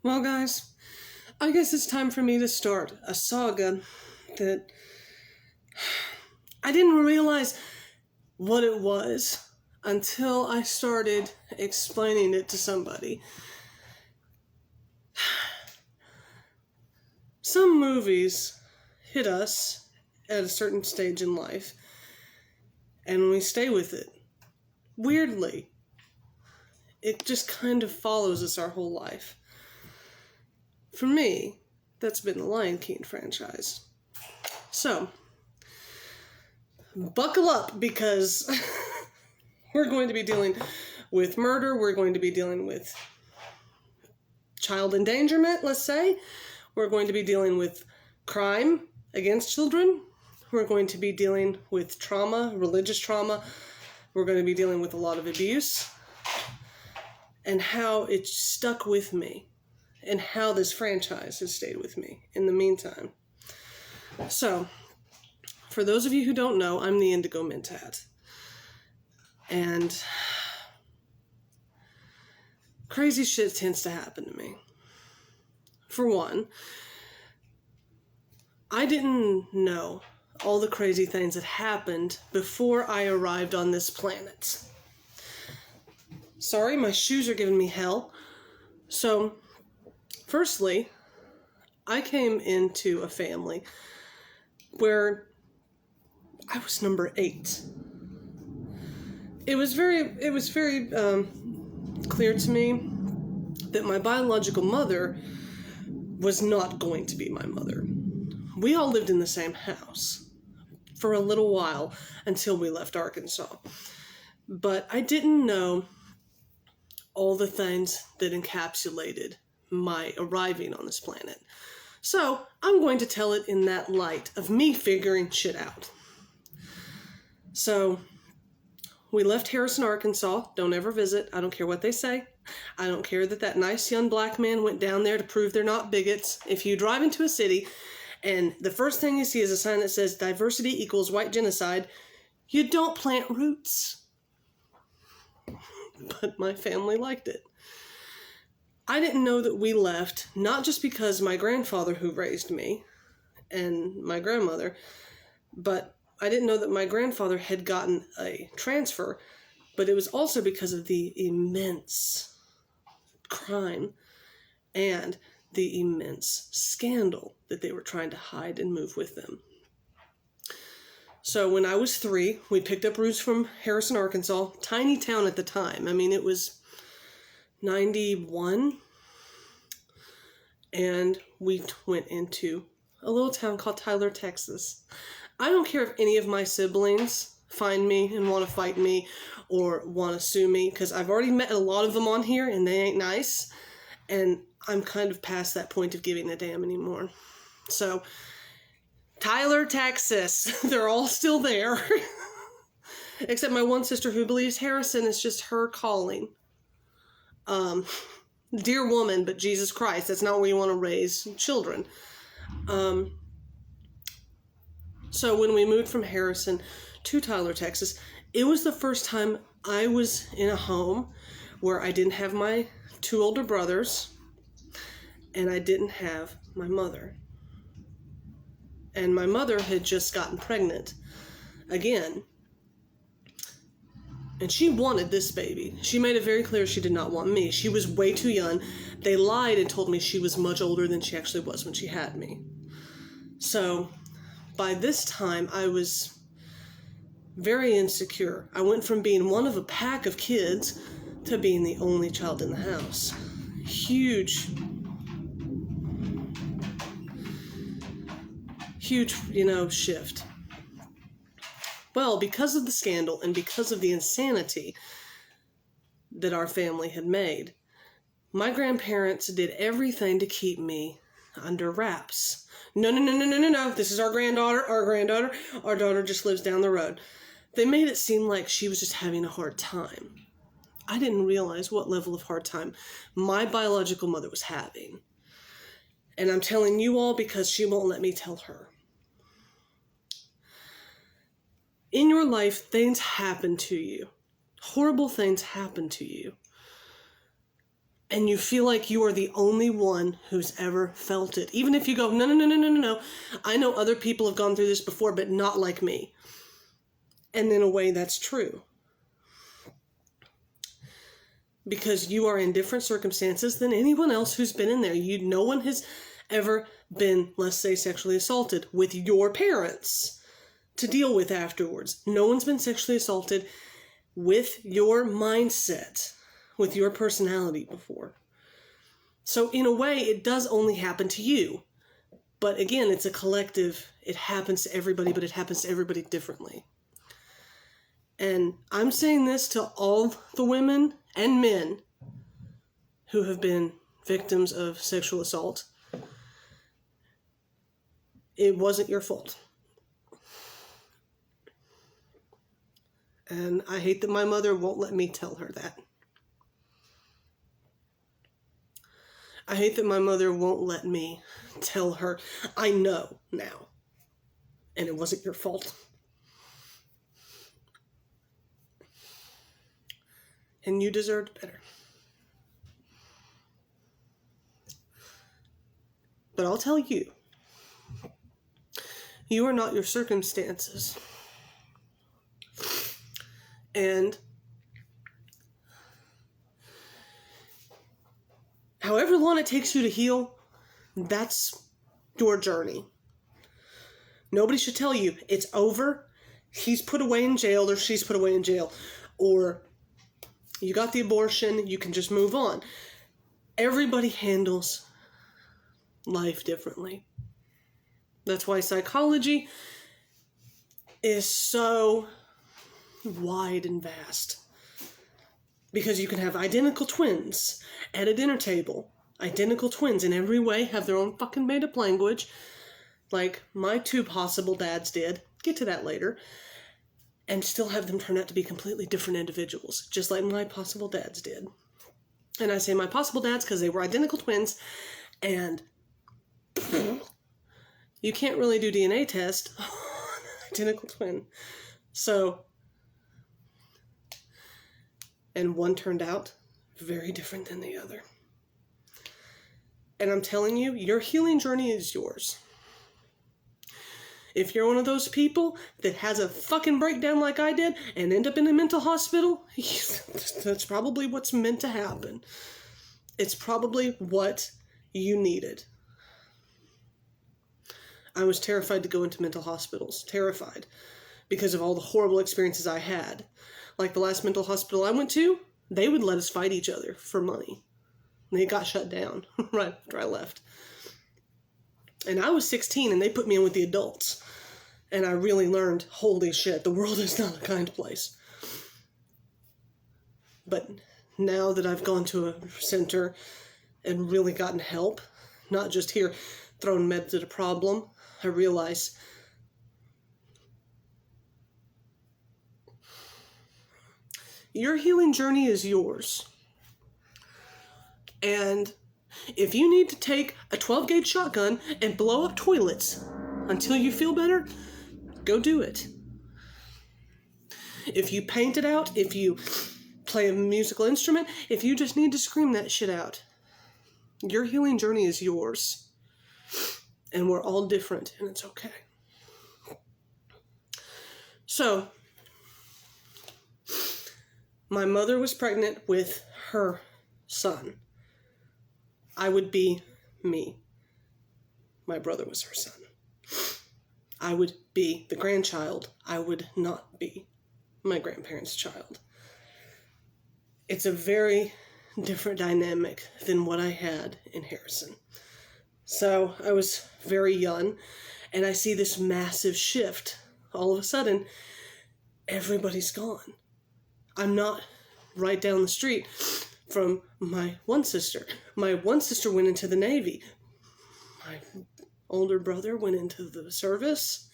Well, guys, I guess it's time for me to start a saga that I didn't realize what it was until I started explaining it to somebody. Some movies hit us at a certain stage in life, and we stay with it. Weirdly, it just kind of follows us our whole life. For me, that's been the Lion King franchise. So, buckle up because we're going to be dealing with murder, we're going to be dealing with child endangerment, let's say. We're going to be dealing with crime against children. We're going to be dealing with trauma, religious trauma. We're going to be dealing with a lot of abuse and how it stuck with me and how this franchise has stayed with me in the meantime. So, for those of you who don't know, I'm the Indigo Mentat. And crazy shit tends to happen to me. For one, I didn't know all the crazy things that happened before I arrived on this planet. Sorry, my shoes are giving me hell. So, firstly, I came into a family where I was number 8. It was very clear to me that my biological mother was not going to be my mother. We all lived in the same house for a little while until we left Arkansas. But I didn't know all the things that encapsulated my arriving on this planet. So I'm going to tell it in that light of me figuring shit out. So we left Harrison, Arkansas. Don't ever visit. I don't care what they say. I don't care that nice young black man went down there to prove they're not bigots. If you drive into a city and the first thing you see is a sign that says diversity equals white genocide, you don't plant roots. But my family liked it. I didn't know that we left, not just because my grandfather who raised me and my grandmother, but I didn't know that my grandfather had gotten a transfer, but it was also because of the immense crime and the immense scandal that they were trying to hide and move with them. So when I was 3, we picked up roots from Harrison, Arkansas, tiny town at the time. I mean, it was 91, and we went into a little town called Tyler, Texas. I don't care if any of my siblings find me and want to fight me or want to sue me, because I've already met a lot of them on here and they ain't nice, and I'm kind of past that point of giving a damn anymore. So, Tyler, Texas, they're all still there. Except my one sister who believes Harrison is just her calling. Dear woman, but Jesus Christ, that's not where you want to raise children. So when we moved from Harrison to Tyler, Texas, it was the first time I was in a home where I didn't have my 2 older brothers and I didn't have my mother. And my mother had just gotten pregnant again. And she wanted this baby. She made it very clear she did not want me. She was way too young. They lied and told me she was much older than she actually was when she had me. So by this time, I was very insecure. I went from being one of a pack of kids to being the only child in the house. Huge, shift. Well, because of the scandal and because of the insanity that our family had made, my grandparents did everything to keep me under wraps. No. This is our granddaughter. Our daughter just lives down the road. They made it seem like she was just having a hard time. I didn't realize what level of hard time my biological mother was having. And I'm telling you all because she won't let me tell her. In your life, things happen to you. Horrible things happen to you. And you feel like you are the only one who's ever felt it. Even if you go, no, no, no, no, no, no, no. I know other people have gone through this before, but not like me. And in a way, that's true. Because you are in different circumstances than anyone else who's been in there. No one has ever been, let's say, sexually assaulted with your parents to deal with afterwards. No one's been sexually assaulted with your mindset, with your personality before. So in a way, it does only happen to you. But again, it's a collective. It happens to everybody, but it happens to everybody differently. And I'm saying this to all the women and men who have been victims of sexual assault. It wasn't your fault. And I hate that my mother won't let me tell her that. I hate that my mother won't let me tell her, I know now, and it wasn't your fault. And you deserved better. But I'll tell you, you are not your circumstances. And however long it takes you to heal, that's your journey. Nobody should tell you it's over, he's put away in jail or she's put away in jail, or you got the abortion, you can just move on. Everybody handles life differently. That's why psychology is so wide and vast. Because you can have identical twins at a dinner table. Identical twins in every way, have their own fucking made-up language. Like my two possible dads did. Get to that later. And still have them turn out to be completely different individuals. Just like my possible dads did. And I say my possible dads because they were identical twins. And you can't really do DNA test on an identical twin. So, and one turned out very different than the other. And I'm telling you, your healing journey is yours. If you're one of those people that has a fucking breakdown like I did and end up in a mental hospital, that's probably what's meant to happen. It's probably what you needed. I was terrified to go into mental hospitals. Terrified. Because of all the horrible experiences I had. Like the last mental hospital I went to, they would let us fight each other for money. And they got shut down right after I left. And I was 16 and they put me in with the adults. And I really learned, holy shit, the world is not a kind place. But now that I've gone to a center and really gotten help, not just here throwing meds at a problem, I realize your healing journey is yours. And if you need to take a 12-gauge shotgun and blow up toilets until you feel better, go do it. If you paint it out, if you play a musical instrument, if you just need to scream that shit out, your healing journey is yours. And we're all different, and it's okay. So, my mother was pregnant with her son. I would be me. My brother was her son. I would be the grandchild. I would not be my grandparents' child. It's a very different dynamic than what I had in Harrison. So I was very young, and I see this massive shift. All of a sudden, everybody's gone. I'm not right down the street from my one sister. My one sister went into the Navy. My older brother went into the service.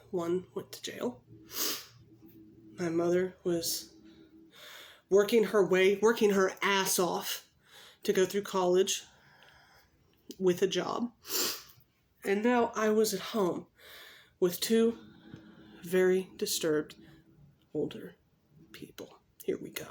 One went to jail. My mother was working her ass off to go through college with a job. And now I was at home with two very disturbed older people. Here we go.